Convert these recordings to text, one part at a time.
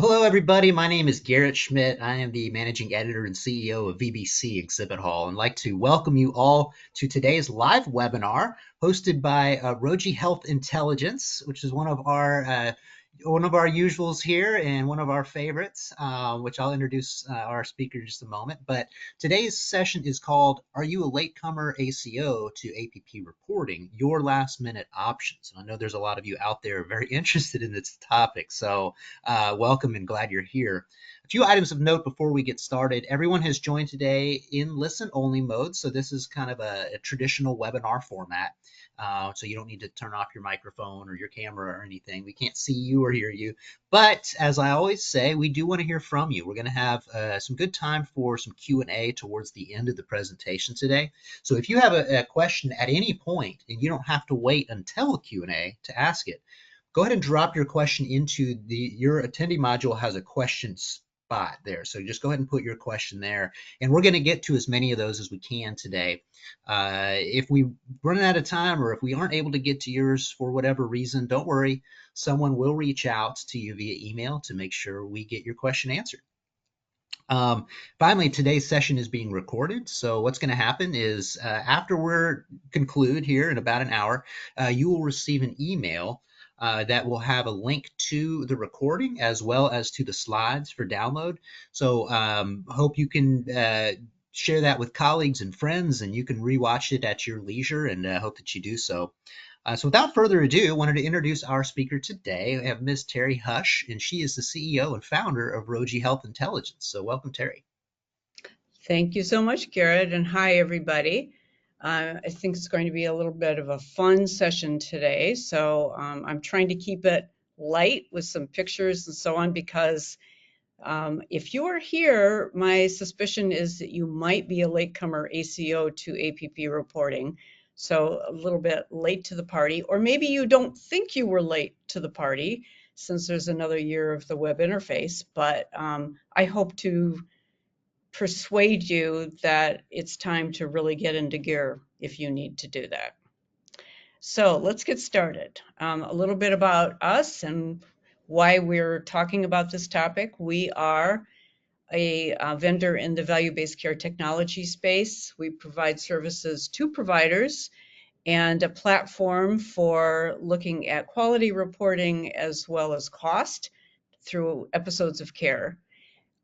Hello, everybody. My name is Garrett Schmidt. I am the managing editor and CEO of VBC Exhibit Hall, and I'd like to welcome you all to today's live webinar hosted by Roji Health Intelligence, which is one of our usuals here and one of our favorites, which I'll introduce our speaker in just a moment. But today's session is called "Are You a Latecomer ACO to APP Reporting? Your Last Minute Options." And I know there's a lot of you out there very interested in this topic, so welcome and glad you're here. A few items of note before we get started. Everyone has joined today in listen-only mode, so this is kind of a traditional webinar format. So you don't need to turn off your microphone or your camera or anything. We can't see you or hear you. But as I always say, we do want to hear from you. We're going to have some good time for some Q&A towards the end of the presentation today. So if you have a question at any point, and you don't have to wait until a Q&A to ask it, go ahead and drop your question into your attendee module has a question spot there. So just go ahead and put your question there. And we're going to get to as many of those as we can today. If we run out of time or if we aren't able to get to yours for whatever reason, don't worry. Someone will reach out to you via email to make sure we get your question answered. Finally, today's session is being recorded. So what's going to happen is after we conclude here in about an hour, you will receive an email that will have a link to the recording as well as to the slides for download. So hope you can share that with colleagues and friends, and you can rewatch it at your leisure, and hope that you do so. So without further ado, I wanted to introduce our speaker today. We have Ms. Terry Hush, and she is the CEO and founder of Roji Health Intelligence. So welcome, Terry. Thank you so much, Garrett, and hi, everybody. I think it's going to be a little bit of a fun session today, so I'm trying to keep it light with some pictures and so on because if you are here, my suspicion is that you might be a latecomer ACO to APP reporting, so a little bit late to the party, or maybe you don't think you were late to the party since there's another year of the web interface, but I hope to persuade you that it's time to really get into gear if you need to do that. So let's get started. A little bit about us and why we're talking about this topic. We are a vendor in the value-based care technology space. We provide services to providers and a platform for looking at quality reporting as well as cost through episodes of care.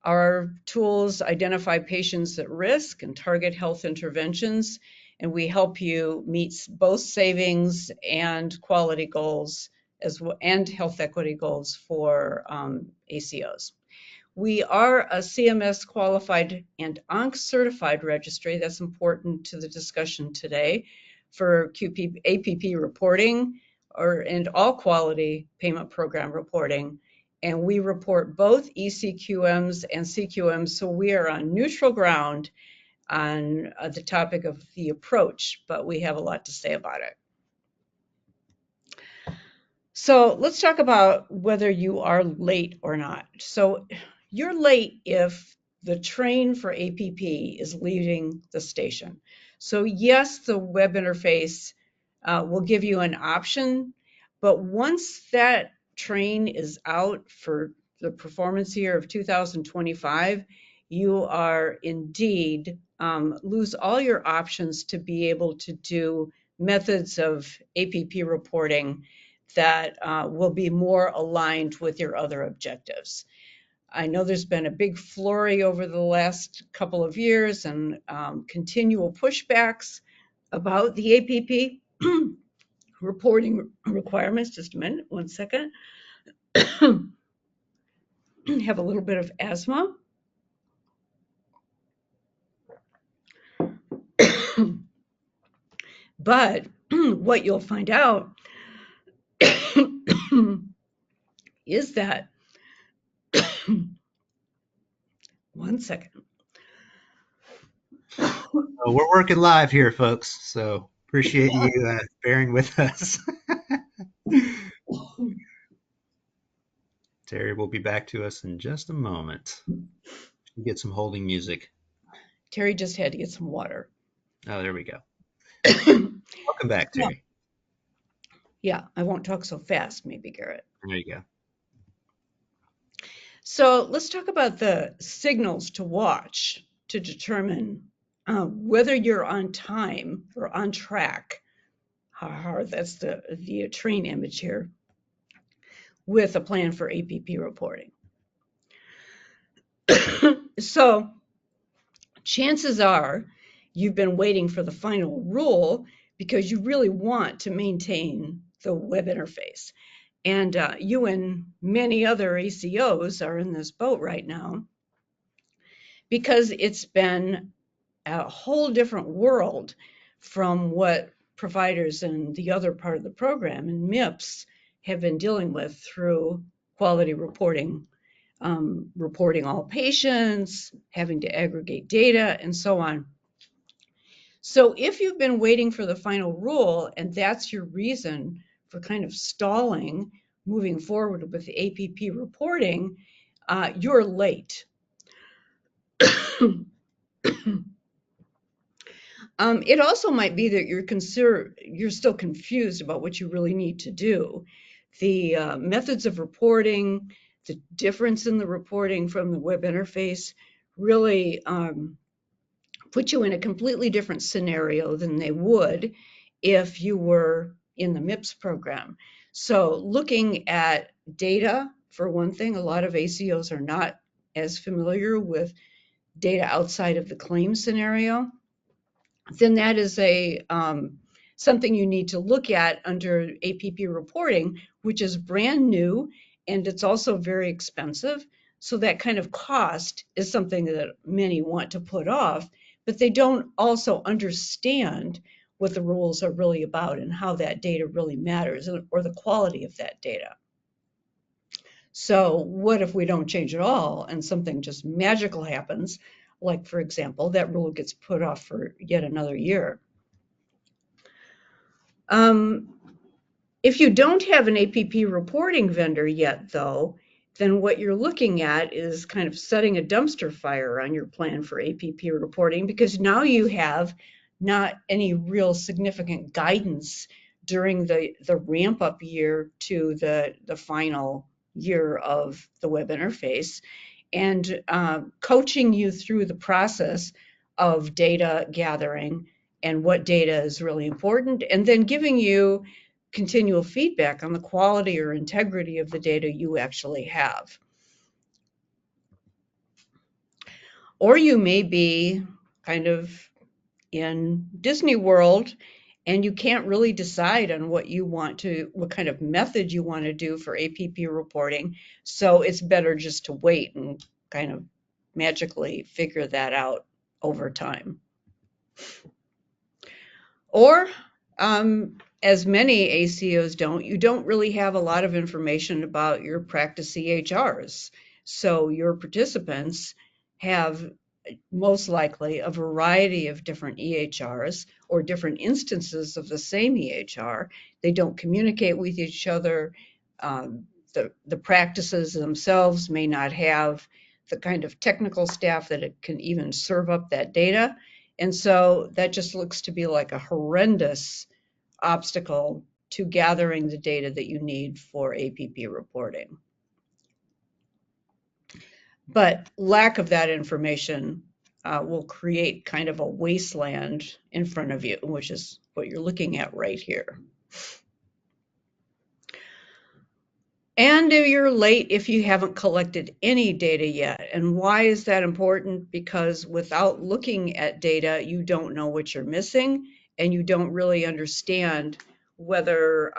Our tools identify patients at risk and target health interventions, and we help you meet both savings and quality goals as well, and health equity goals for ACOs. We are a CMS qualified and ONC certified registry. That's important to the discussion today for APP reporting and all quality payment program reporting. And we report both ECQMs and CQMs, so we are on neutral ground on the topic of the approach, but we have a lot to say about it. So let's talk about whether you are late or not. So you're late if the train for APP is leaving the station. So yes, the web interface will give you an option, but once that train is out for the performance year of 2025, you are indeed lose all your options to be able to do methods of APP reporting that will be more aligned with your other objectives. I know there's been a big flurry over the last couple of years and continual pushbacks about the APP reporting requirements. Just a minute, one second. Have a little bit of asthma. But what you'll find out is that, one second. We're working live here, folks, so appreciate you bearing with us. Terry will be back to us in just a moment. Get some holding music. Terry just had to get some water. Oh, there we go. Welcome back, Terry. Yeah, I won't talk so fast, maybe, Garrett. There you go. So let's talk about the signals to watch to determine whether you're on time or on track. That's the train image here with a plan for APP reporting. So chances are you've been waiting for the final rule because you really want to maintain the web interface. And you and many other ACOs are in this boat right now because it's been a whole different world from what providers in the other part of the program and MIPS have been dealing with through quality reporting, reporting all patients, having to aggregate data, and so on. So if you've been waiting for the final rule and that's your reason for kind of stalling moving forward with the APP reporting, you're late. It also might be that you're still confused about what you really need to do. The methods of reporting, the difference in the reporting from the web interface really put you in a completely different scenario than they would if you were in the MIPS program. So looking at data, for one thing, a lot of ACOs are not as familiar with data outside of the claim scenario. Then that is something you need to look at under APP reporting, which is brand new and it's also very expensive. So that kind of cost is something that many want to put off, but they don't also understand what the rules are really about and how that data really matters or the quality of that data. So what if we don't change at all and something just magical happens? Like, for example, that rule gets put off for yet another year. If you don't have an APP reporting vendor yet, though, then what you're looking at is kind of setting a dumpster fire on your plan for APP reporting because now you have not any real significant guidance during the ramp up year to the final year of the web interface and coaching you through the process of data gathering and what data is really important, and then giving you continual feedback on the quality or integrity of the data you actually have. Or you may be kind of in Disney World and you can't really decide on what kind of method you want to do for APP reporting. So it's better just to wait and kind of magically figure that out over time. Or, as many ACOs don't, you don't really have a lot of information about your practice EHRs. So your participants have most likely a variety of different EHRs or different instances of the same EHR. They don't communicate with each other. The practices themselves may not have the kind of technical staff that it can even serve up that data. And so that just looks to be like a horrendous obstacle to gathering the data that you need for APP reporting. But lack of that information will create kind of a wasteland in front of you, which is what you're looking at right here. And you're late if you haven't collected any data yet. And why is that important? Because without looking at data, you don't know what you're missing, and you don't really understand whether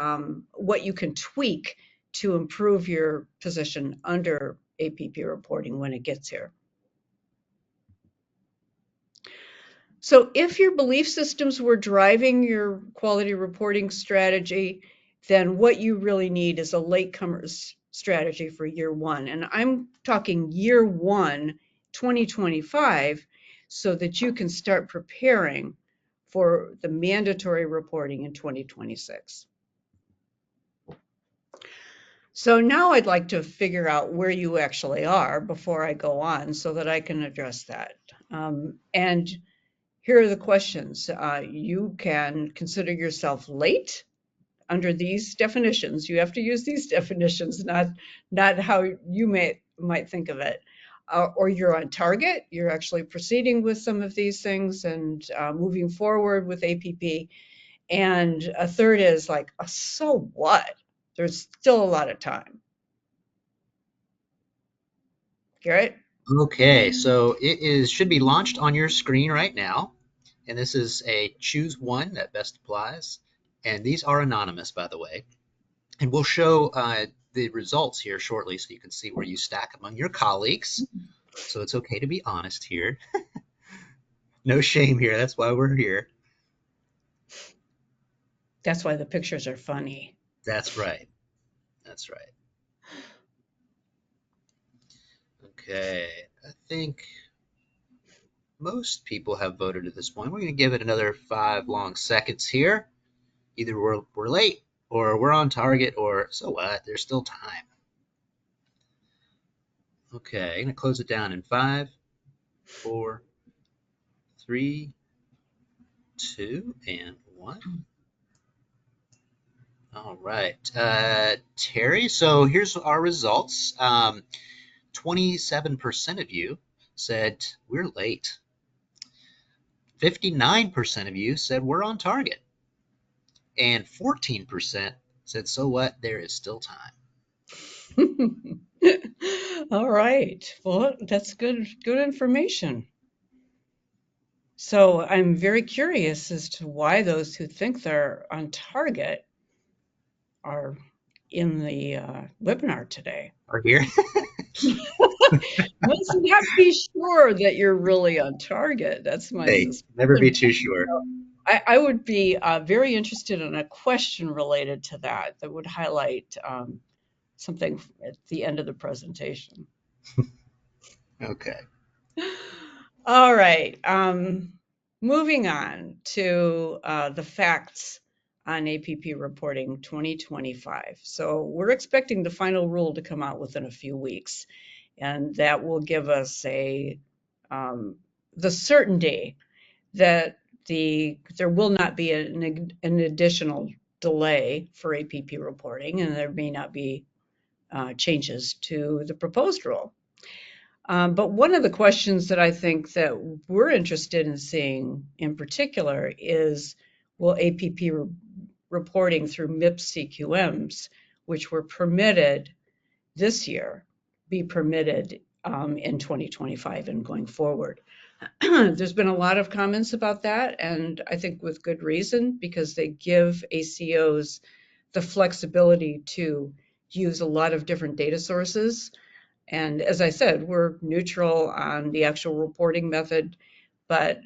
what you can tweak to improve your position under APP reporting when it gets here. So if your belief systems were driving your quality reporting strategy, then what you really need is a latecomers strategy for year one. And I'm talking year one, 2025, so that you can start preparing for the mandatory reporting in 2026. So now I'd like to figure out where you actually are before I go on so that I can address that. And here are the questions. You can consider yourself late under these definitions. You have to use these definitions, not how you may might think of it. Or you're on target, you're actually proceeding with some of these things and moving forward with APP. And a third is like, so what? There's still a lot of time. Garrett? Okay, so it is should be launched on your screen right now, and this is a choose one that best applies, and these are anonymous, by the way, and we'll show the results here shortly, so you can see where you stack among your colleagues. So it's okay to be honest here. No shame here. That's why we're here. That's why the pictures are funny. That's right. That's right. Okay, I think most people have voted at this point. We're going to give it another 5 long seconds here. Either we're late, or we're on target, or so what? There's still time. Okay, I'm going to close it down in 5, 4, 3, 2, and 1. All right, Terry. So here's our results. 27% of you said we're late. 59% of you said we're on target. And 14% said, so what? There is still time. All right. Well, that's good information. So I'm very curious as to why those who think they're on target are in the webinar today. Are here? Let's not be sure that you're really on target. That's my Hey, never be suspicion. too sure. I would be very interested in a question related to that that would highlight something at the end of the presentation. Okay. All right. Moving on to the facts on APP reporting 2025. So we're expecting the final rule to come out within a few weeks, and that will give us the certainty that there will not be an additional delay for APP reporting, and there may not be changes to the proposed rule. But one of the questions that I think that we're interested in seeing in particular is, will APP reporting through MIPS CQMs, which were permitted this year, be permitted in 2025 and going forward? There's been a lot of comments about that, and I think with good reason, because they give ACOs the flexibility to use a lot of different data sources. And as I said, we're neutral on the actual reporting method, but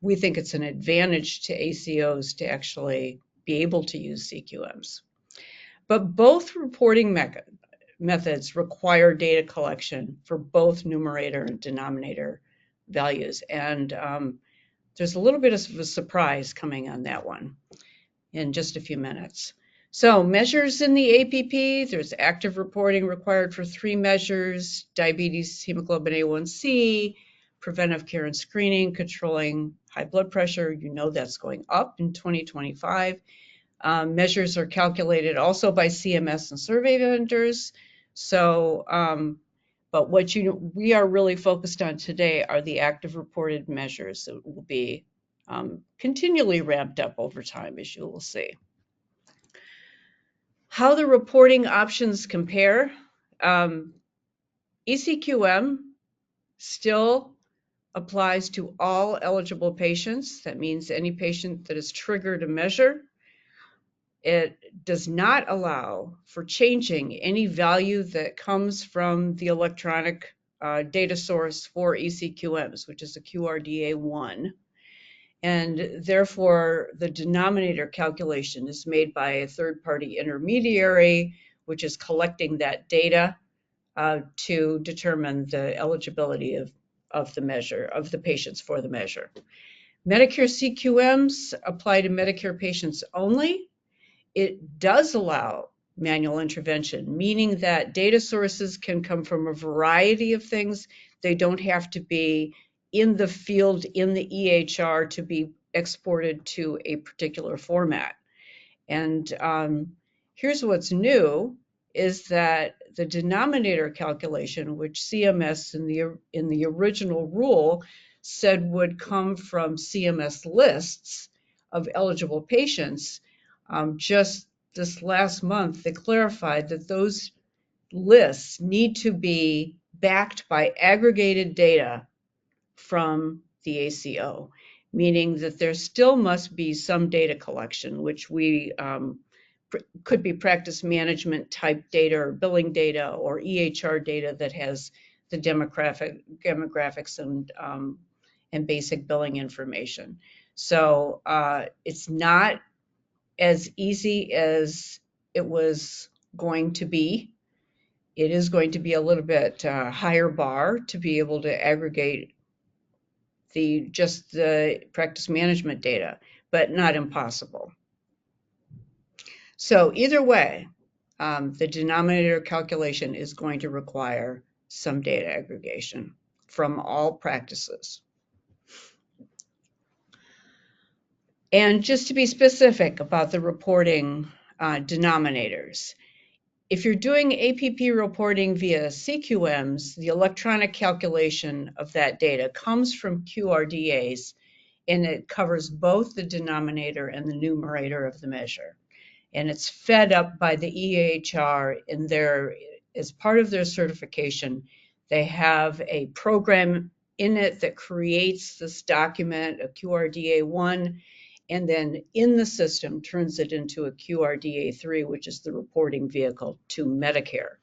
we think it's an advantage to ACOs to actually be able to use CQMs. But both reporting methods require data collection for both numerator and denominator values. And there's a little bit of a surprise coming on that one in just a few minutes. So measures in the APP, there's active reporting required for 3 measures: diabetes, hemoglobin A1C, preventive care and screening, controlling high blood pressure. You know that's going up in 2025. Measures are calculated also by CMS and survey vendors. So, but what we are really focused on today are the active reported measures that will be continually ramped up over time, as you will see. How the reporting options compare. ECQM still applies to all eligible patients. That means any patient that has triggered a measure. It does not allow for changing any value that comes from the electronic data source for ECQMs, which is a QRDA1. And therefore, the denominator calculation is made by a third-party intermediary, which is collecting that data to determine the eligibility of the measure, of the patients for the measure. Medicare CQMs apply to Medicare patients only. It does allow manual intervention, meaning that data sources can come from a variety of things. They don't have to be in the field in the EHR to be exported to a particular format. And here's what's new is that the denominator calculation, which CMS in the original rule said would come from CMS lists of eligible patients, just this last month, they clarified that those lists need to be backed by aggregated data from the ACO, meaning that there still must be some data collection, which we could be practice management type data or billing data or EHR data that has the demographics and basic billing information. So it's not as easy as it was going to be. It is going to be a little bit higher bar to be able to aggregate just the practice management data, but not impossible. So either way, the denominator calculation is going to require some data aggregation from all practices. And just to be specific about the reporting denominators, if you're doing APP reporting via CQMs, the electronic calculation of that data comes from QRDAs, and it covers both the denominator and the numerator of the measure. And it's fed up by the EHR in as part of their certification, they have a program in it that creates this document, a QRDA1, and then in the system turns it into a QRDA3, which is the reporting vehicle to Medicare.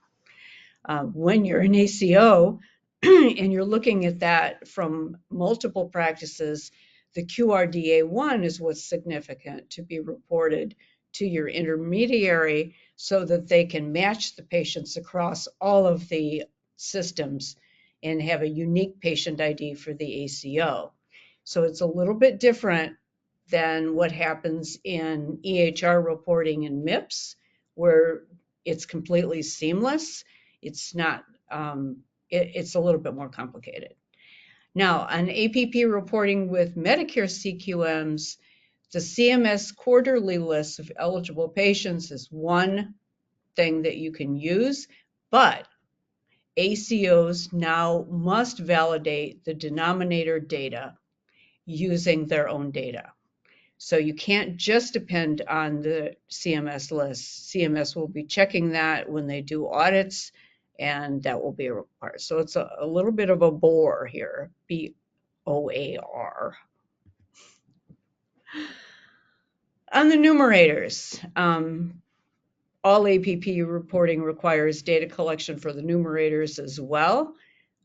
When you're an ACO and you're looking at that from multiple practices, the QRDA1 is what's significant to be reported to your intermediary so that they can match the patients across all of the systems and have a unique patient ID for the ACO. So it's a little bit different than what happens in EHR reporting in MIPS, where it's completely seamless. It's not, it's a little bit more complicated. Now, on APP reporting with Medicare CQMs, the CMS quarterly list of eligible patients is one thing that you can use, but ACOs now must validate the denominator data using their own data. So you can't just depend on the CMS list. CMS will be checking that when they do audits, and that will be required. So it's a little bit of a bore here, BOAR. On the numerators, all APP reporting requires data collection for the numerators as well.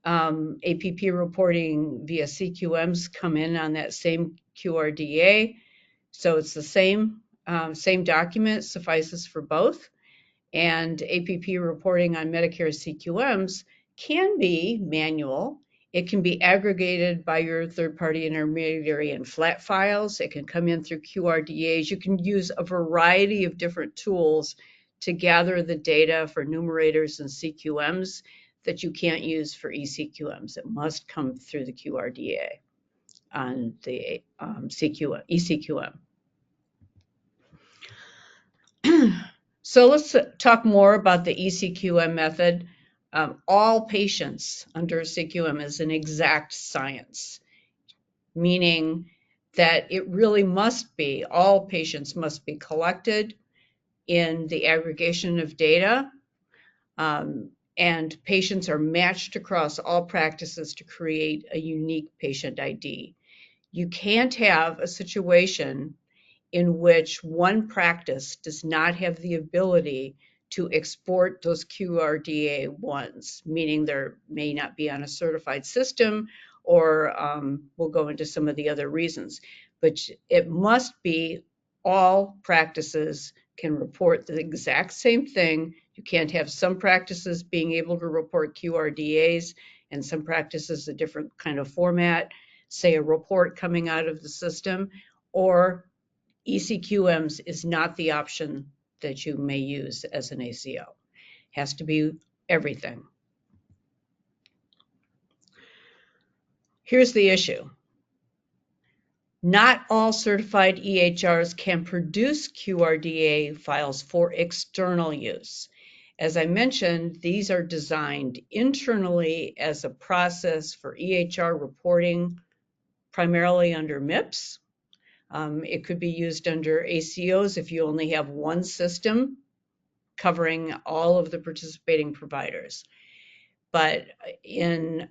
APP reporting via CQMs come in on that same QRDA. So it's the same document, suffices for both. And APP reporting on Medicare CQMs can be manual. It can be aggregated by your third-party intermediary in flat files. It can come in through QRDAs. You can use a variety of different tools to gather the data for numerators and CQMs that you can't use for ECQMs. It must come through the QRDA on the ECQM. So let's talk more about the ECQM method. All patients under CQM is an exact science, meaning that it really must be, all patients must be collected in the aggregation of data, and patients are matched across all practices to create a unique patient ID. You can't have a situation in which one practice does not have the ability to export those QRDA1s, meaning there may not be on a certified system, or we'll go into some of the other reasons. But it must be all practices can report the exact same thing. You can't have some practices being able to report QRDAs and some practices a different kind of format, say a report coming out of the system, or ECQMs is not the option that you may use as an ACO. It has to be everything. Here's the issue. Not all certified EHRs can produce QRDA files for external use. As I mentioned, these are designed internally as a process for EHR reporting, primarily under MIPS. It could be used under ACOs if you only have one system covering all of the participating providers. But in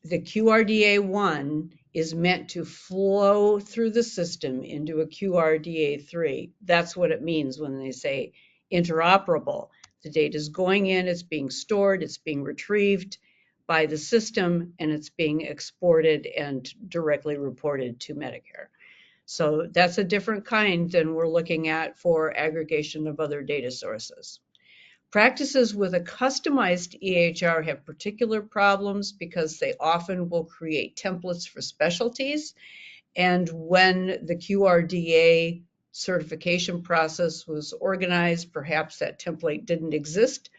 the QRDA1 is meant to flow through the system into a QRDA3. That's what it means when they say interoperable. The data is going in, it's being stored, it's being retrieved by the system, and it's being exported and directly reported to Medicare. So that's a different kind than we're looking at for aggregation of other data sources. Practices with a customized EHR have particular problems because they often will create templates for specialties. And when the QRDA certification process was organized, perhaps that template didn't exist,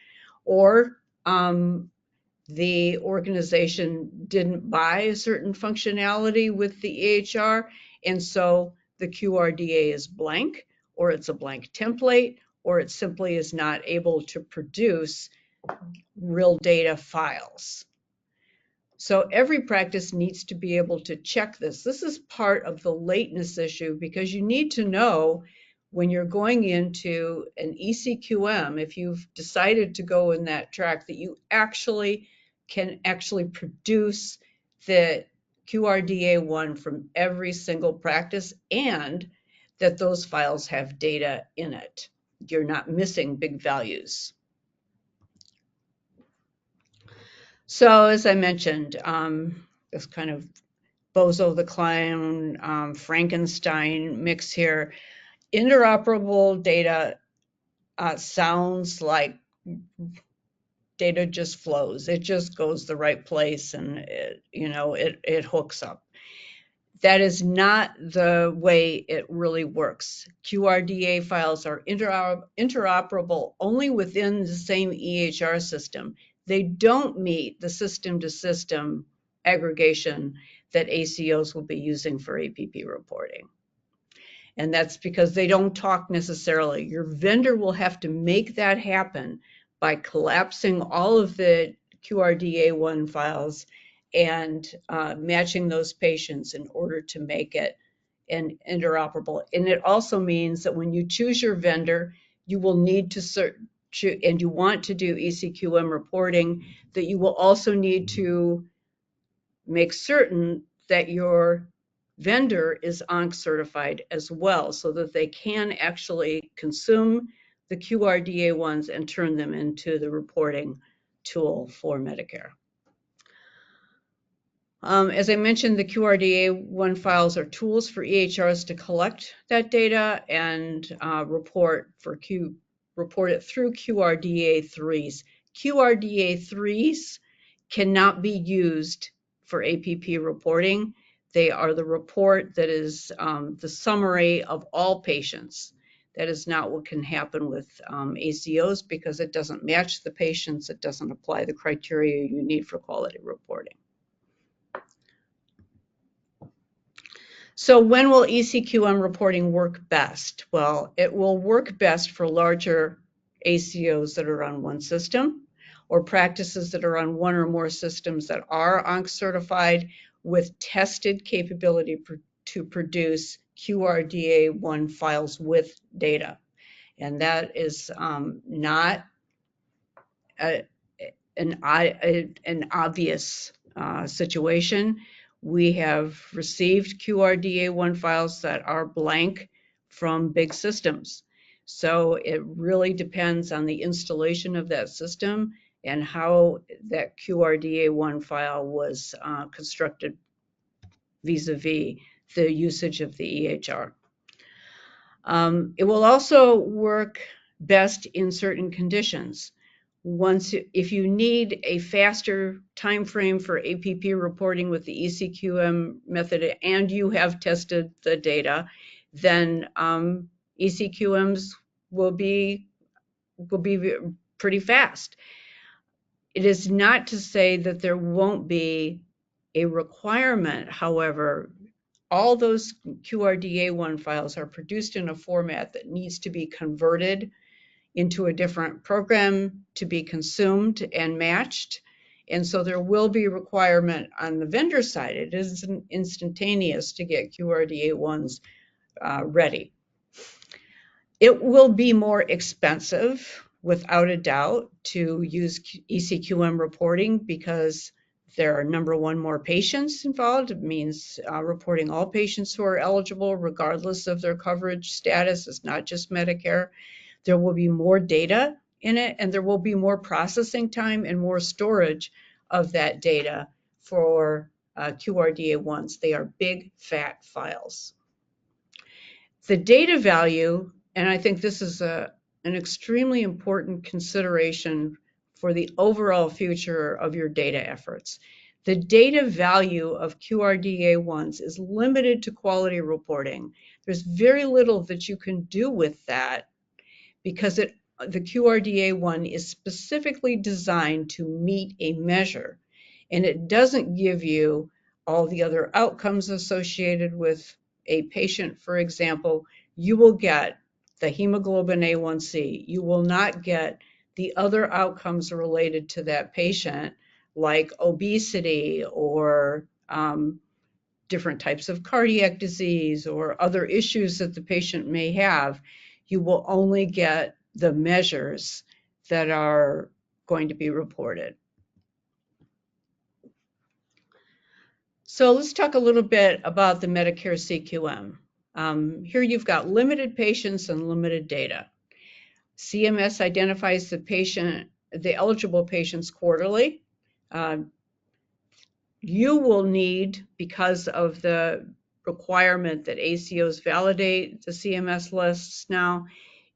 or the organization didn't buy a certain functionality with the EHR, and so the QRDA is blank, or it's a blank template, or it simply is not able to produce real data files. So every practice needs to be able to check this. This is part of the lateness issue because you need to know when you're going into an ECQM, if you've decided to go in that track, that you can actually produce the QRDA1 from every single practice and that those files have data in it. You're not missing big values. So as I mentioned, this kind of Bozo the Clown, Frankenstein mix here. Interoperable data sounds like data just flows. It just goes the right place and it hooks up. That is not the way it really works. QRDA files are interoperable only within the same EHR system. They don't meet the system-to-system aggregation that ACOs will be using for APP reporting. And that's because they don't talk necessarily. Your vendor will have to make that happen by collapsing all of the QRDA1 files and matching those patients in order to make it an interoperable. And it also means that when you choose your vendor, you will need to search, and you want to do ECQM reporting, that you will also need to make certain that your vendor is ONC certified as well, so that they can actually consume the QRDA ones and turn them into the reporting tool for Medicare. As I mentioned, the QRDA1 files are tools for EHRs to collect that data and report it through QRDA3s. QRDA3s cannot be used for APP reporting. They are the report that is the summary of all patients. That is not what can happen with ACOs because it doesn't match the patients. It doesn't apply the criteria you need for quality reporting. So when will ECQM reporting work best? Well, it will work best for larger ACOs that are on one system or practices that are on one or more systems that are ONC certified with tested capability to produce QRDA1 files with data. And that is not an obvious situation. We have received QRDA1 files that are blank from big systems. So it really depends on the installation of that system and how that QRDA1 file was constructed vis-a-vis the usage of the EHR. It will also work best in certain conditions. If you need a faster time frame for APP reporting with the ECQM method and you have tested the data, then ECQMs will be pretty fast. It is not to say that there won't be a requirement. However, all those QRDA1 files are produced in a format that needs to be converted into a different program to be consumed and matched. And so there will be a requirement on the vendor side. It isn't instantaneous to get QRDA1s ready. It will be more expensive, without a doubt, to use ECQM reporting because there are, number one, more patients involved. It means reporting all patients who are eligible, regardless of their coverage status. It's not just Medicare. There will be more data in it, and there will be more processing time and more storage of that data for QRDA1s. They are big, fat files. The data value, and I think this is an extremely important consideration for the overall future of your data efforts. The data value of QRDA1s is limited to quality reporting. There's very little that you can do with that because the QRDA1 is specifically designed to meet a measure, and it doesn't give you all the other outcomes associated with a patient. For example, you will get the hemoglobin A1C. You will not get the other outcomes related to that patient, like obesity or different types of cardiac disease or other issues that the patient may have. You will only get the measures that are going to be reported. So let's talk a little bit about the Medicare CQM. Here you've got limited patients and limited data. CMS identifies the eligible patients quarterly. You will need, because of the requirement that ACOs validate the CMS lists now,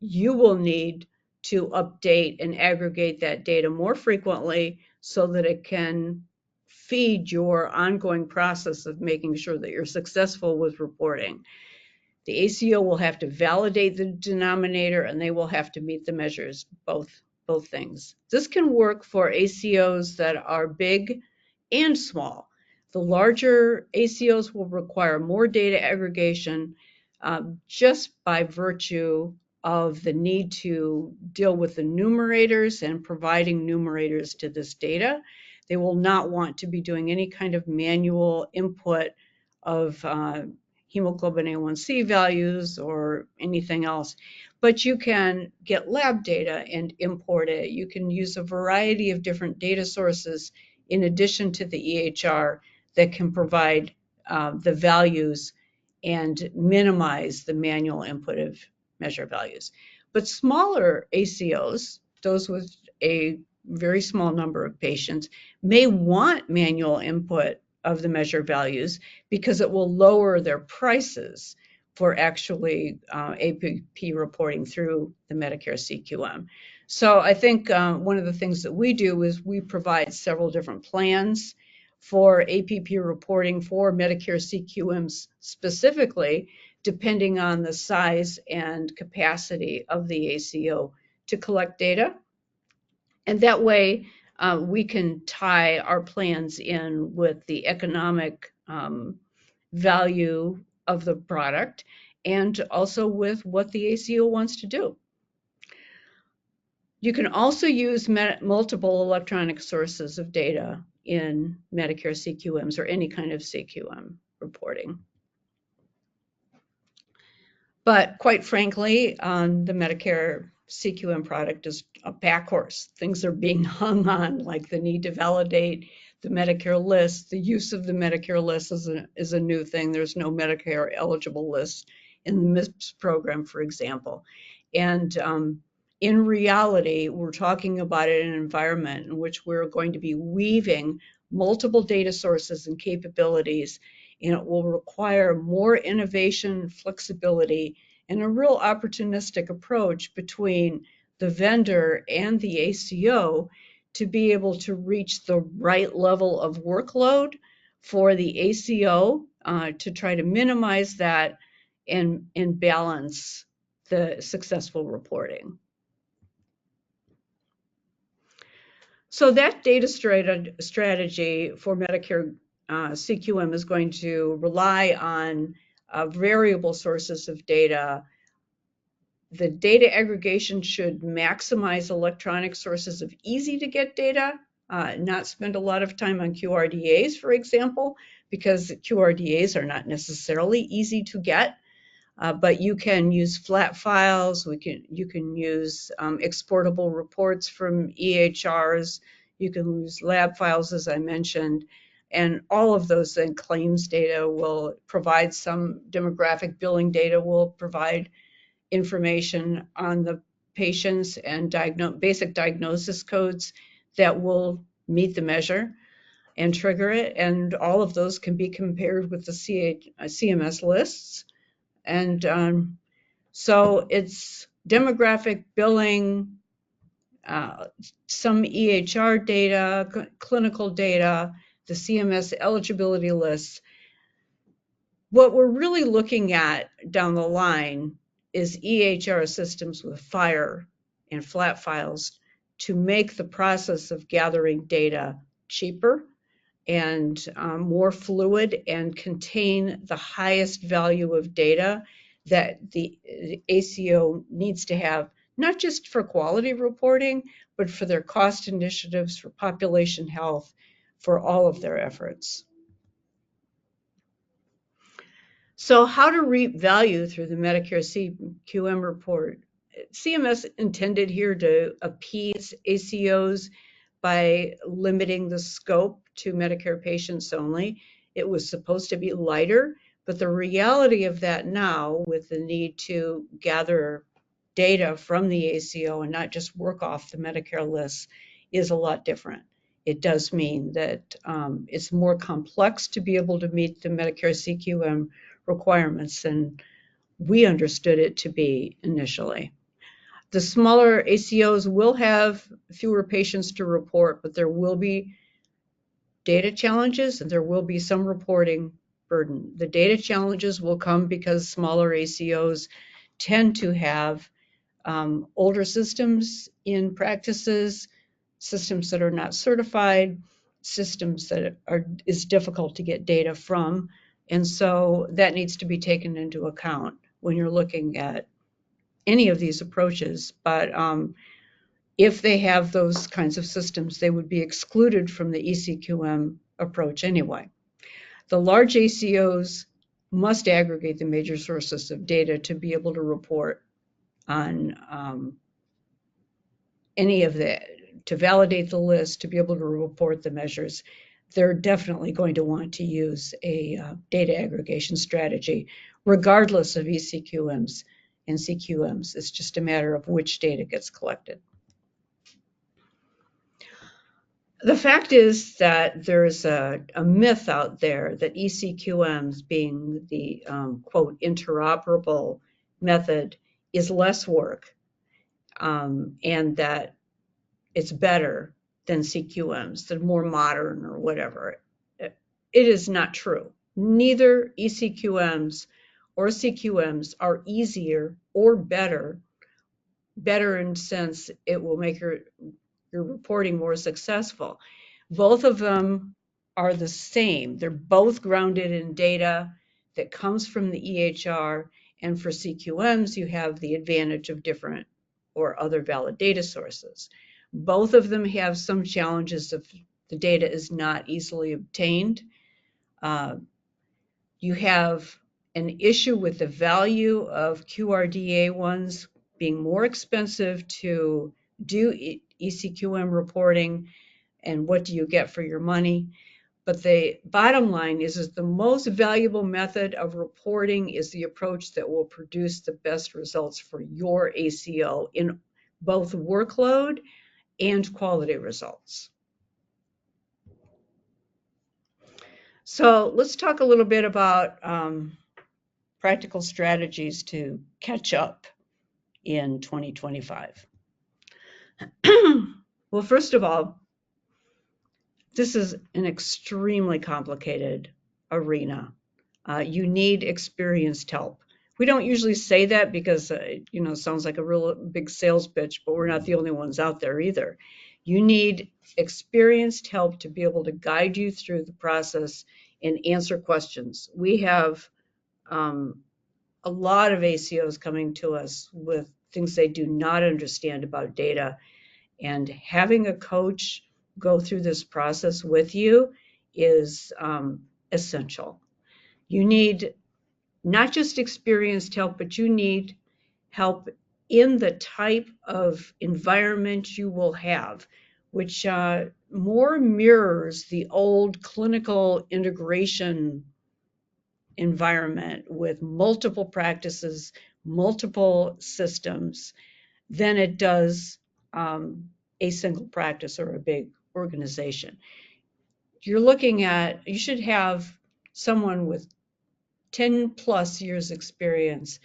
you will need to update and aggregate that data more frequently so that it can feed your ongoing process of making sure that you're successful with reporting. The ACO will have to validate the denominator and they will have to meet the measures, both things. This can work for ACOs that are big and small. The larger ACOs will require more data aggregation just by virtue of the need to deal with the numerators and providing numerators to this data. They will not want to be doing any kind of manual input of hemoglobin A1C values or anything else, but you can get lab data and import it. You can use a variety of different data sources in addition to the EHR that can provide the values and minimize the manual input of measure values. But smaller ACOs, those with a very small number of patients, may want manual input of the measure values because it will lower their prices for actually APP reporting through the Medicare CQM. So I think one of the things that we do is we provide several different plans for APP reporting for Medicare CQMs specifically, depending on the size and capacity of the ACO to collect data. And that way, we can tie our plans in with the economic value of the product and also with what the ACO wants to do. You can also use multiple electronic sources of data in Medicare CQMs or any kind of CQM reporting. But quite frankly, the Medicare CQM product is a backhorse. Things are being hung on, like the need to validate the Medicare list. The use of the Medicare list is a new thing. There's no Medicare eligible list in the MIPS program, for example. And in reality, we're talking about an environment in which we're going to be weaving multiple data sources and capabilities, and it will require more innovation, flexibility, and a real opportunistic approach between the vendor and the ACO to be able to reach the right level of workload for the ACO to try to minimize that and balance the successful reporting. So that data strategy for Medicare CQM is going to rely on variable sources of data The data aggregation should maximize electronic sources of easy to get data, not spend a lot of time on QRDAs, for example, because QRDAs are not necessarily easy to get. But you can use flat files. You can use exportable reports from EHRs. You can use lab files, as I mentioned, and all of those then claims data will provide some demographic billing data will provide information on the patients and basic diagnosis codes that will meet the measure and trigger it. And all of those can be compared with the CMS lists. And so it's demographic billing, some EHR data, clinical data, the CMS eligibility lists. What we're really looking at down the line is EHR systems with FHIR and flat files to make the process of gathering data cheaper and more fluid and contain the highest value of data that the ACO needs to have, not just for quality reporting, but for their cost initiatives, for population health, for all of their efforts. So how to reap value through the Medicare CQM report. CMS intended here to appease ACOs by limiting the scope to Medicare patients only. It was supposed to be lighter, but the reality of that now, with the need to gather data from the ACO and not just work off the Medicare lists, is a lot different. It does mean that it's more complex to be able to meet the Medicare CQM requirements than we understood it to be initially. The smaller ACOs will have fewer patients to report, but there will be data challenges and there will be some reporting burden. The data challenges will come because smaller ACOs tend to have older systems in practices, systems that are not certified, systems that is difficult to get data from. And so that needs to be taken into account when you're looking at any of these approaches. But if they have those kinds of systems, they would be excluded from the ECQM approach anyway. The large ACOs must aggregate the major sources of data to be able to report on any of the, to validate the list, to be able to report the measures. They're definitely going to want to use a data aggregation strategy, regardless of ECQMs and CQMs. It's just a matter of which data gets collected. The fact is that there's a myth out there that ECQMs, being the quote interoperable method, is less work and that it's better than CQMs, they're more modern or whatever. It is not true. Neither ECQMs or CQMs are easier or better in the sense it will make your reporting more successful. Both of them are the same. They're both grounded in data that comes from the EHR, and for CQMs, you have the advantage of different or other valid data sources. Both of them have some challenges if the data is not easily obtained. You have an issue with the value of QRDA ones being more expensive to do ECQM reporting, and what do you get for your money. But the bottom line is the most valuable method of reporting is the approach that will produce the best results for your ACO in both workload and quality results. So let's talk a little bit about practical strategies to catch up in 2025. Well, first of all, this is an extremely complicated arena. You need experienced help. We don't usually say that because, it sounds like a real big sales pitch, but we're not the only ones out there either. You need experienced help to be able to guide you through the process and answer questions. We have a lot of ACOs coming to us with things they do not understand about data. And having a coach go through this process with you is essential. You need not just experienced help, but you need help in the type of environment you will have, which more mirrors the old clinical integration environment with multiple practices, multiple systems, than it does a single practice or a big organization. You should have someone with 10 plus years experience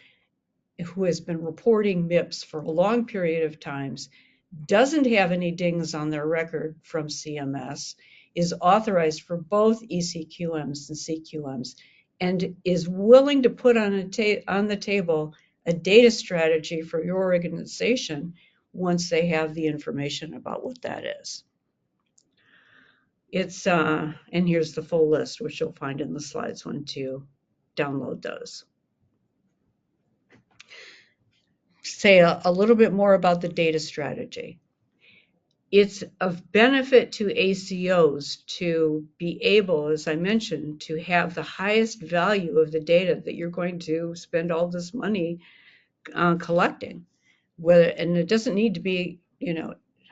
who has been reporting MIPS for a long period of times, doesn't have any dings on their record from CMS, is authorized for both ECQMs and CQMs, and is willing to put on the table a data strategy for your organization once they have the information about what that is. It's and here's the full list, which you'll find in the slides once you download those. Say a little bit more about the data strategy. It's of benefit to ACOs to be able, as I mentioned, to have the highest value of the data that you're going to spend all this money collecting. And it doesn't need to be,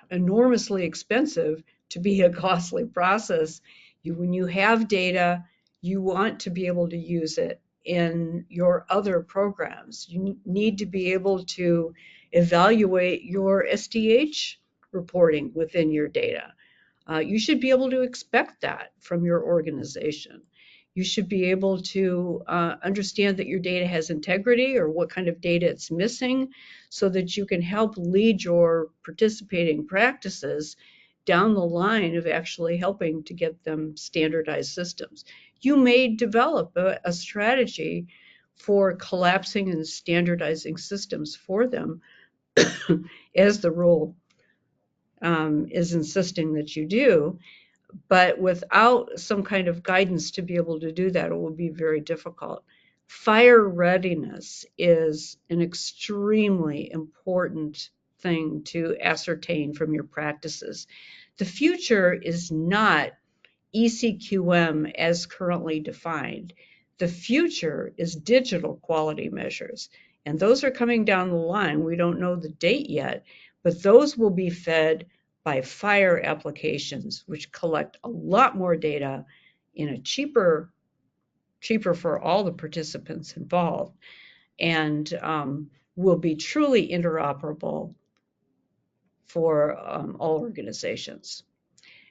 enormously expensive to be a costly process. When you have data, you want to be able to use it in your other programs. You need to be able to evaluate your SDH reporting within your data. You should be able to expect that from your organization. You should be able to understand that your data has integrity or what kind of data it's missing so that you can help lead your participating practices down the line of actually helping to get them standardized systems. You may develop a strategy for collapsing and standardizing systems for them as the rule is insisting that you do. But without some kind of guidance to be able to do that, it will be very difficult. Fire readiness is an extremely important thing to ascertain from your practices. The future is not ECQM as currently defined. The future is digital quality measures, and those are coming down the line. We don't know the date yet, but those will be fed by FHIR applications, which collect a lot more data in a cheaper for all the participants involved, and will be truly interoperable for all organizations.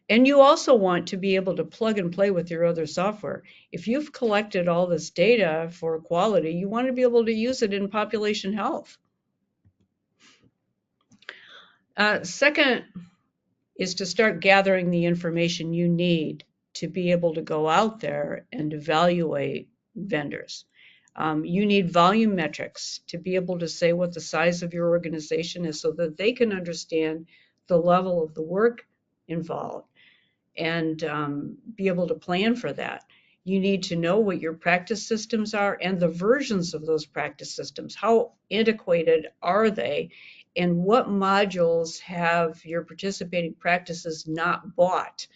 And you also want to be able to plug and play with your other software. If you've collected all this data for quality, you want to be able to use it in population health. Second is to start gathering the information you need to be able to go out there and evaluate vendors. You need volume metrics to be able to say what the size of your organization is so that they can understand the level of the work involved and be able to plan for that. You need to know what your practice systems are and the versions of those practice systems. How antiquated are they? And what modules have your participating practices not bought?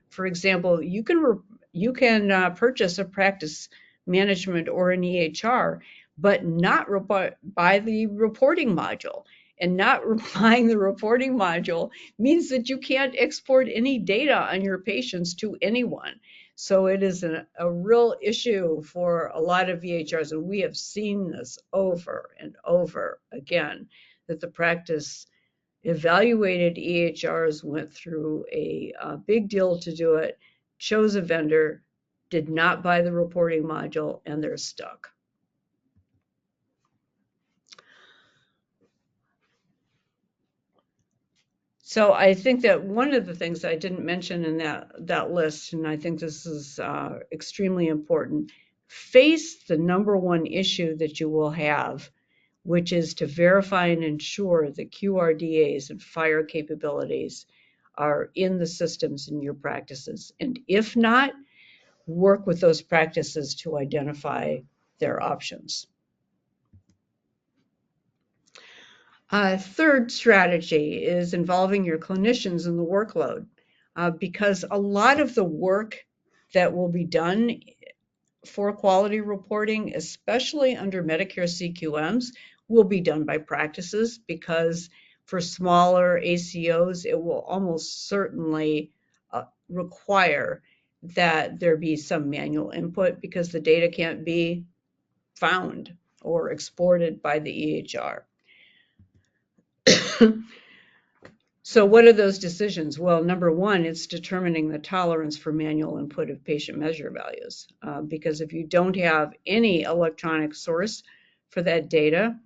For example, you can purchase a practice management or an EHR, but not buy the reporting module. And not buying the reporting module means that you can't export any data on your patients to anyone. So it is a real issue for a lot of EHRs, and we have seen this over and over again, that the practice evaluated EHRs went through a big deal to do it, chose a vendor, did not buy the reporting module, and they're stuck. So I think that one of the things I didn't mention in that list, and I think this is extremely important, face the number one issue that you will have, which is to verify and ensure that QRDAs and FHIR capabilities are in the systems in your practices. And if not, work with those practices to identify their options. Third strategy is involving your clinicians in the workload, because a lot of the work that will be done for quality reporting, especially under Medicare CQMs, will be done by practices, because for smaller ACOs, it will almost certainly require that there be some manual input because the data can't be found or exported by the EHR. So what are those decisions? Well, number one, it's determining the tolerance for manual input of patient measure values. Because if you don't have any electronic source for that data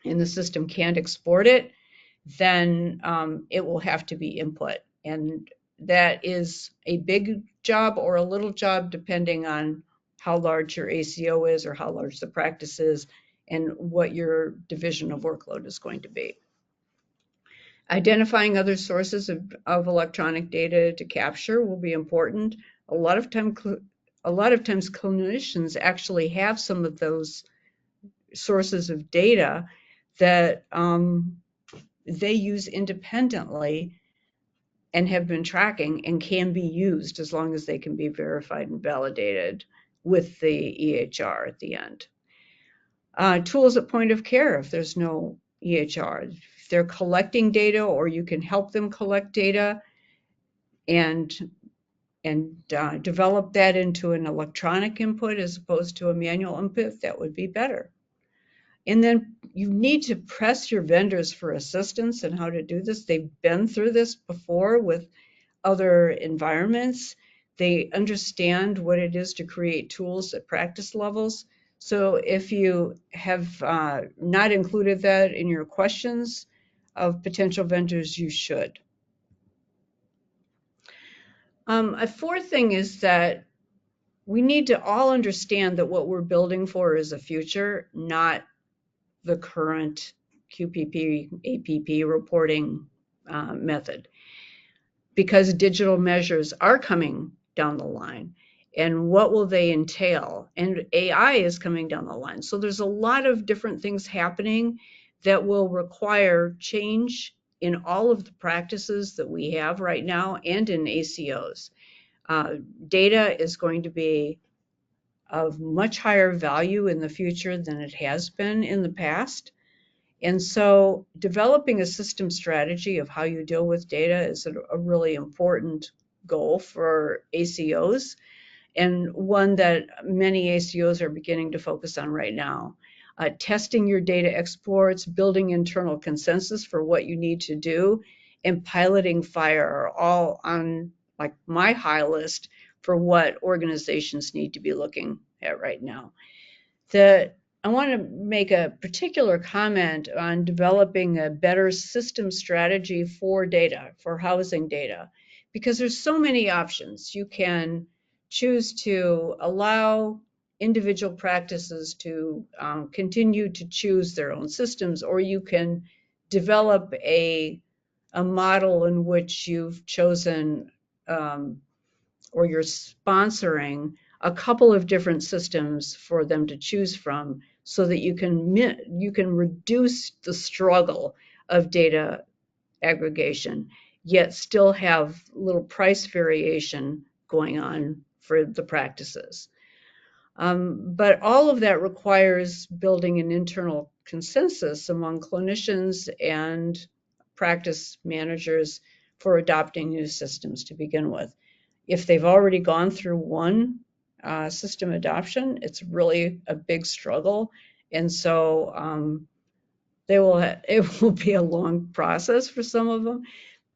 and the system can't export it, then it will have to be input. And that is a big job or a little job, depending on how large your ACO is or how large the practice is and what your division of workload is going to be. Identifying other sources of electronic data to capture will be important. A lot of times clinicians actually have some of those sources of data that they use independently and have been tracking and can be used as long as they can be verified and validated with the EHR at the end. Tools at point of care if there's no EHR. If they're collecting data or you can help them collect data and develop that into an electronic input as opposed to a manual input, that would be better. And then you need to press your vendors for assistance and how to do this. They've been through this before with other environments. They understand what it is to create tools at practice levels. So if you have not included that in your questions of potential vendors, you should. A fourth thing is that we need to all understand that what we're building for is a future, not the current QPP, APP reporting method, because digital measures are coming down the line. And what will they entail? And AI is coming down the line. So there's a lot of different things happening that will require change in all of the practices that we have right now and in ACOs. Data is going to be of much higher value in the future than it has been in the past. And so developing a system strategy of how you deal with data is a really important goal for ACOs, and one that many ACOs are beginning to focus on right now. Testing your data exports, building internal consensus for what you need to do, and piloting FHIR are all on like my high list for what organizations need to be looking at right now. I want to make a particular comment on developing a better system strategy for data, for housing data, because there's so many options. You can choose to allow individual practices to continue to choose their own systems, or you can develop a model in which you've chosen or you're sponsoring a couple of different systems for them to choose from so that you can reduce the struggle of data aggregation, yet still have little price variation going on for the practices. But all of that requires building an internal consensus among clinicians and practice managers for adopting new systems to begin with. If they've already gone through one system adoption, it's really a big struggle. And so it will be a long process for some of them.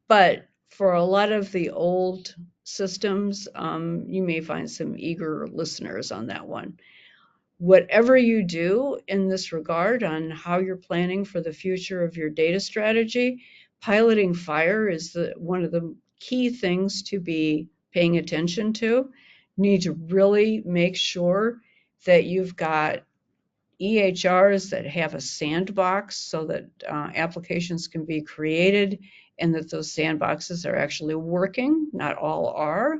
But for a lot of the old systems, you may find some eager listeners on that one. Whatever you do in this regard on how you're planning for the future of your data strategy, piloting FHIR is one of the key things to be paying attention to. You need to really make sure that you've got EHRs that have a sandbox so that applications can be created and that those sandboxes are actually working. Not all are.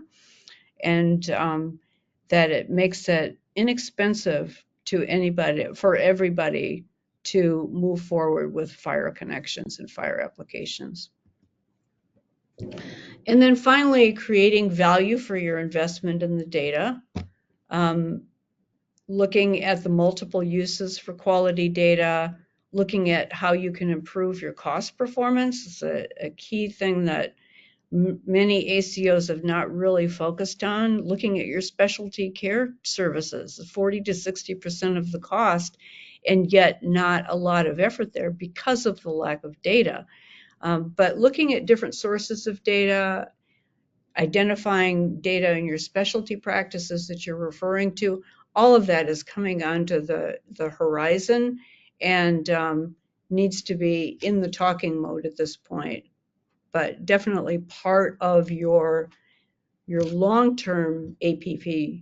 And that it makes it inexpensive to anybody, for everybody, to move forward with fire connections and fire applications. And then finally, creating value for your investment in the data. Um, Looking at the multiple uses for quality data, looking at how you can improve your cost performance is a key thing that many ACOs have not really focused on. Looking at your specialty care services, 40 to 60% of the cost, and yet not a lot of effort there because of the lack of data. But looking at different sources of data, identifying data in your specialty practices that you're referring to, all of that is coming onto the horizon and needs to be in the talking mode at this point, but definitely part of your long-term APP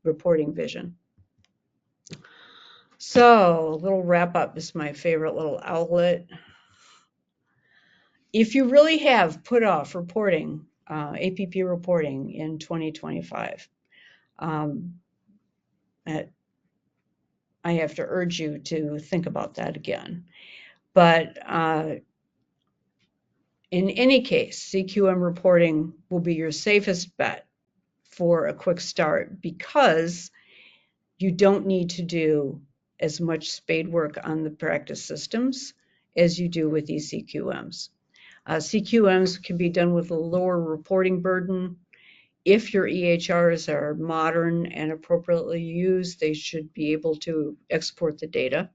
reporting vision. So a little wrap up is my favorite little outlet. If you really have put off reporting, APP reporting in 2025, um, I have to urge you to think about that again. But in any case, CQM reporting will be your safest bet for a quick start because you don't need to do as much spade work on the practice systems as you do with ECQMs. CQMs can be done with a lower reporting burden. If your EHRs are modern and appropriately used, they should be able to export the data.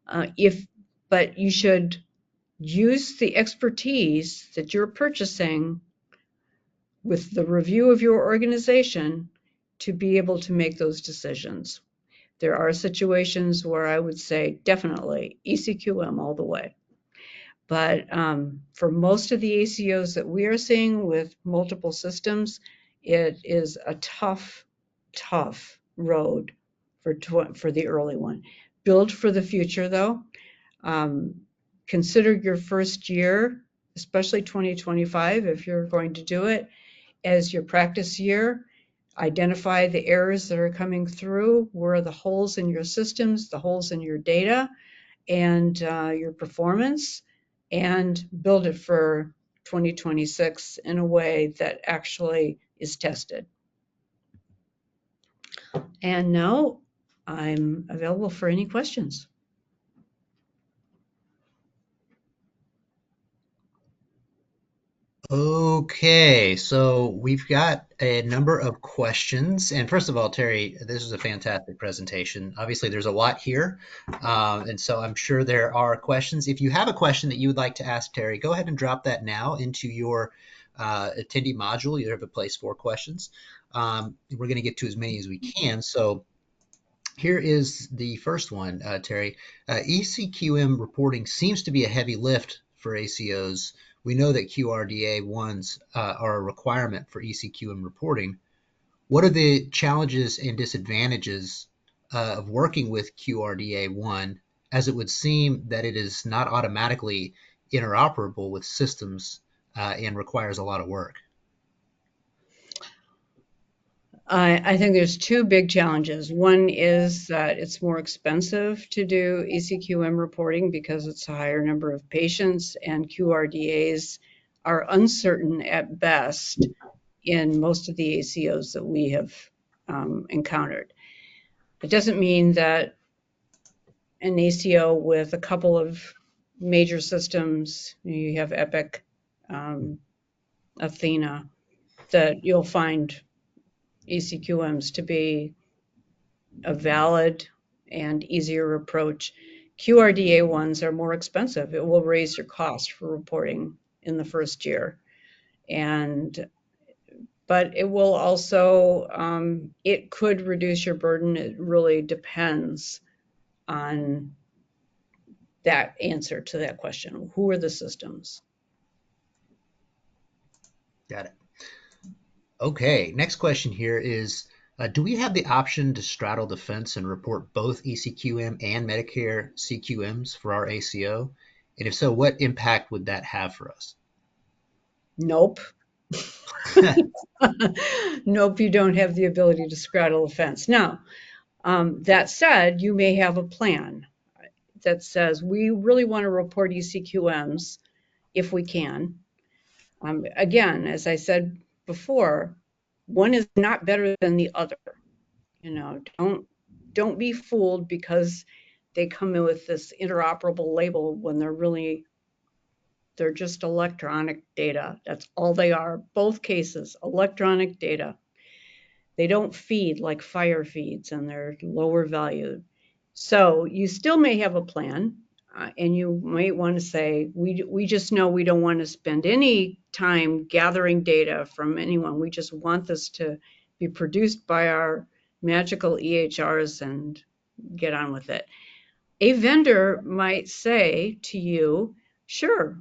But you should use the expertise that you're purchasing with the review of your organization to be able to make those decisions. There are situations where I would say definitely ECQM all the way. But for most of the ACOs that we are seeing with multiple systems, it is a tough, tough road for the early one. Build for the future, though. Consider your first year, especially 2025, if you're going to do it, as your practice year. Identify the errors that are coming through, where are the holes in your systems, the holes in your data, and your performance, and build it for 2026 in a way that actually is tested. And now I'm available for any questions. Okay, so we've got a number of questions. And first of all, Terry, this is a fantastic presentation. Obviously, there's a lot here. And so I'm sure there are questions. If you have a question that you would like to ask Terry, go ahead and drop that now into your attendee module. You have a place for questions. We're going to get to as many as we can. So here is the first one, Terry. ECQM reporting seems to be a heavy lift for ACOs. We know that QRDA1s are a requirement for ECQM reporting. What are the challenges and disadvantages of working with QRDA1, as it would seem that it is not automatically interoperable with systems and requires a lot of work? I think there's two big challenges. One is that it's more expensive to do ECQM reporting because it's a higher number of patients, and QRDAs are uncertain at best in most of the ACOs that we have encountered. It doesn't mean that an ACO with a couple of major systems, you have Epic, Athena, that you'll find ECQMs to be a valid and easier approach. QRDA ones are more expensive. It will raise your cost for reporting in the first year. But it will also, it could reduce your burden. It really depends on that answer to that question. Who are the systems? Got it. Okay, next question here is, do we have the option to straddle the fence and report both ECQM and Medicare CQMs for our ACO? And if so, what impact would that have for us? Nope. Nope, you don't have the ability to straddle the fence. Now, that said, you may have a plan. that says we really want to report ECQMs if we can. Again, as I said before, one is not better than the other. You know, don't be fooled because they come in with this interoperable label when they're just electronic data. That's all they are. Both cases, electronic data. They don't feed like fire feeds and they're lower valued. So you still may have a plan, and you might want to say, we just know we don't want to spend any time gathering data from anyone. We just want this to be produced by our magical EHRs and get on with it. A vendor might say to you, sure,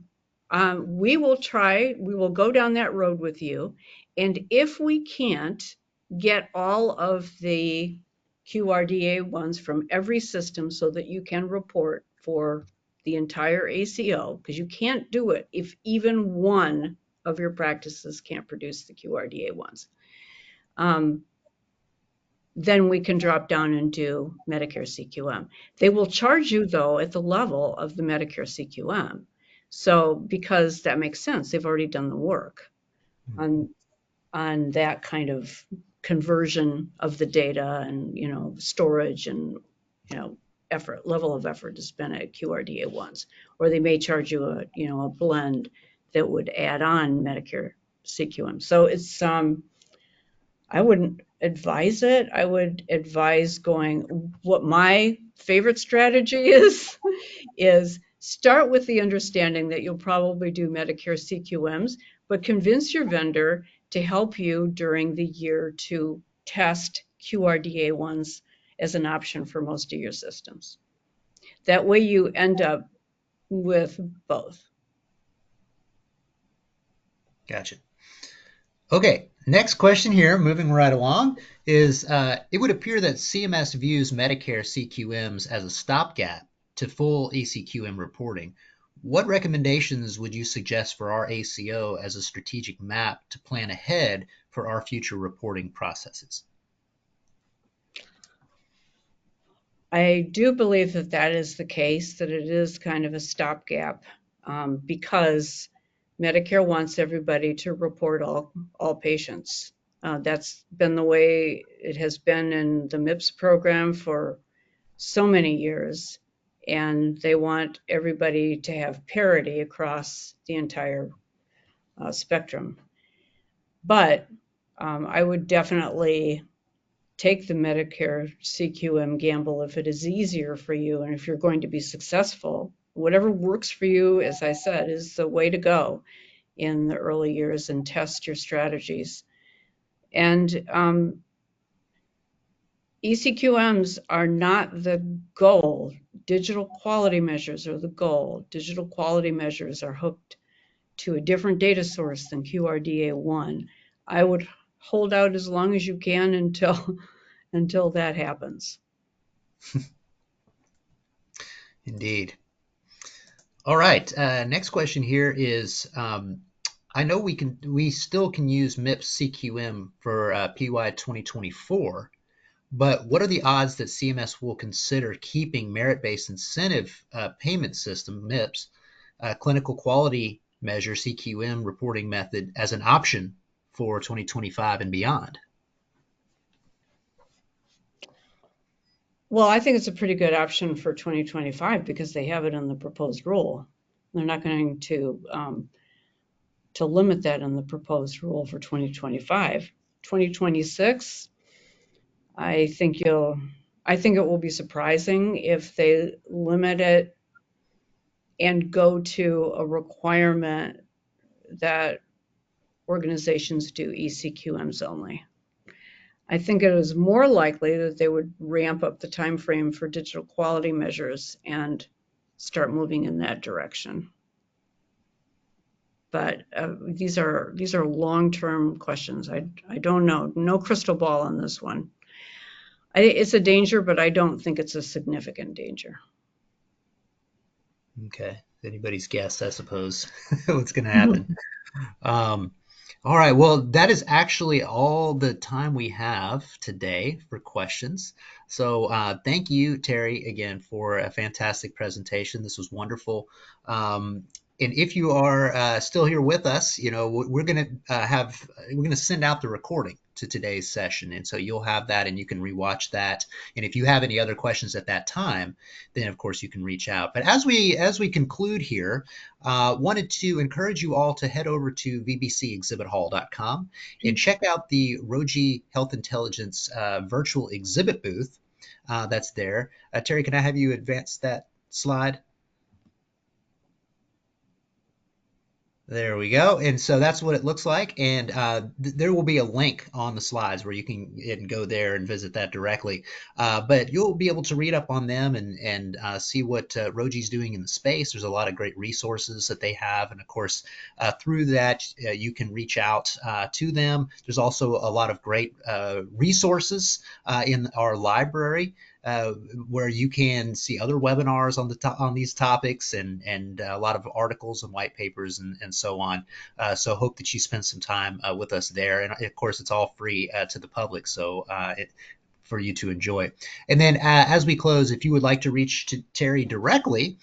we will go down that road with you. And if we can't get all of the QRDA ones from every system so that you can report for the entire ACO, because you can't do it if even one of your practices can't produce the QRDA ones. Then we can drop down and do Medicare CQM. They will charge you, though, at the level of the Medicare CQM. So, because that makes sense, they've already done the work on that kind of conversion of the data and, storage and, effort, level of effort to spend at QRDA ones. Or they may charge you a blend that would add on Medicare CQM. So it's I wouldn't advise it. I would advise going, what my favorite strategy is start with the understanding that you'll probably do Medicare CQMs, but convince your vendor to help you during the year to test QRDA ones as an option for most of your systems. That way you end up with both. Gotcha. Okay, next question here, moving right along, is it would appear that CMS views Medicare CQMs as a stopgap to full ECQM reporting. What recommendations would you suggest for our ACO as a strategic map to plan ahead for our future reporting processes? I do believe that that is the case, that it is kind of a stopgap, because Medicare wants everybody to report all patients. That's been the way it has been in the MIPS program for so many years, and they want everybody to have parity across the entire spectrum. But I would definitely take the Medicare CQM gamble if it is easier for you and if you're going to be successful. Whatever works for you, as I said, is the way to go in the early years and test your strategies. And ECQMs are not the goal. Digital quality measures are the goal. Digital quality measures are hooked to a different data source than QRDA1. I would hold out as long as you can until that happens. Indeed. All right. Next question here is I know we still can use MIPS CQM for PY 2024, but what are the odds that CMS will consider keeping merit-based incentive payment system MIPS clinical quality measure CQM reporting method as an option for 2025 and beyond? Well, I think it's a pretty good option for 2025 because they have it in the proposed rule. They're not going to limit that in the proposed rule for 2025. 2026, I think it will be surprising if they limit it and go to a requirement that organizations do ECQMs only. I think it is more likely that they would ramp up the time frame for digital quality measures and start moving in that direction. But these are long-term questions. I don't know. No crystal ball on this one. It's a danger, but I don't think it's a significant danger. Okay, anybody's guess, I suppose, what's going to happen. All right. Well, that is actually all the time we have today for questions. So, thank you, Terry, again for a fantastic presentation. This was wonderful. And if you are still here with us, we're going to we're going to send out the recording to today's session, and so you'll have that, and you can rewatch that. And if you have any other questions at that time, then of course you can reach out. But as we conclude here, wanted to encourage you all to head over to vbcexhibithall.com and check out the Roji Health Intelligence virtual exhibit booth that's there. Terry, can I have you advance that slide? There we go. And so that's what it looks like. And there will be a link on the slides where you can go there and visit that directly. But you'll be able to read up on them and see what Roji's doing in the space. There's a lot of great resources that they have. And of course, through that, you can reach out to them. There's also a lot of great resources in our library uh, where you can see other webinars on these topics and a lot of articles and white papers and so on. So hope that you spend some time with us there. And of course, it's all free to the public. So for you to enjoy. And then as we close, if you would like to reach to Terry directly,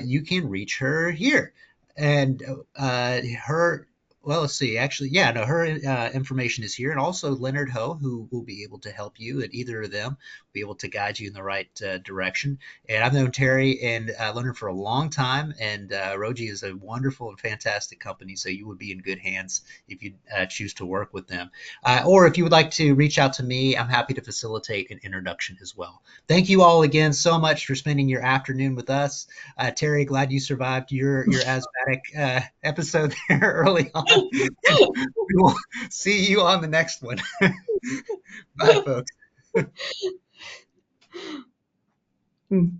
you can reach her here. And her, well, let's see, actually, yeah, no, her information is here. And also Leonard Ho, who will be able to help you, and either of them will be able to guide you in the right direction. And I've known Terry and Leonard for a long time, and Roji is a wonderful and fantastic company. So you would be in good hands if you choose to work with them. Or if you would like to reach out to me, I'm happy to facilitate an introduction as well. Thank you all again so much for spending your afternoon with us. Terry, glad you survived your asthmatic episode there early on. And we will see you on the next one. Bye, folks. Mm.